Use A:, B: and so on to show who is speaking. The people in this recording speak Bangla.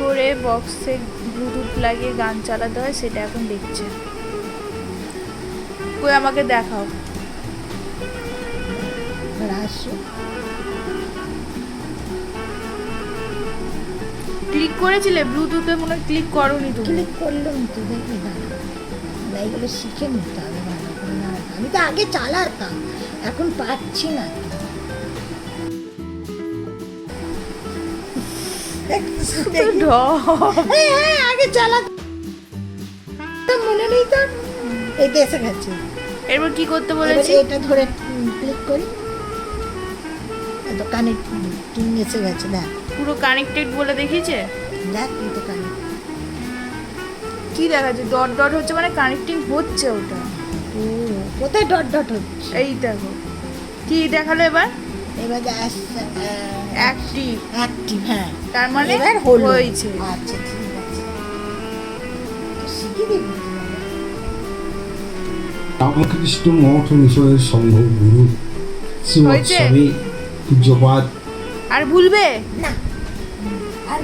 A: করে বক্সে ব্লুটুথ লাগিয়ে গান চালাতে হয় সেটা এখন দেখছে। কই আমাকে দেখাও। ক্লিক করেছিলে ব্লুটুথে? মনে হয় ক্লিক করোনি তুমি।
B: ক্লিক করলাম তো, দেখি না এইগুলো শিখে নিতে হবে ভালো করে। না আমি তো আগে চালাতাম, এখন পাচ্ছি না। হ্যাঁ আগে চালাতাম, মনে নেই তো। এইটা এসে গেছে।
A: এরপর কি করতে বলেছি?
B: এটা ধরে ক্লিক করি, তো কানেক্টিং এসে গেছে। দেখ
A: পুরো কানেক্টেড বলে দেখিয়েছে।
B: দেখ কিন্তু কানেক্ট
A: কি দেখাচ্ছে? ডট ডট হচ্ছে, মানে কানেক্টিং হচ্ছে ওটা।
B: ও কোথায় ডট ডট হচ্ছে?
A: এই দেখো কি দেখালো এবার।
B: এবার
A: অ্যাক্টিভ।
B: অ্যাক্টিভ, হ্যাঁ
A: তার মানে
B: এবার হলো।
A: হয়েছে।
B: আচ্ছা ঠিক আছে, শিখে দিবি।
C: রামকৃষ্ণ মঠ অনুসারে সংঘ গুরু শ্রীমৎ
A: হয়েছে?
C: স্বামী পূজ্যপাদ
A: আর ভুলবে
B: না আর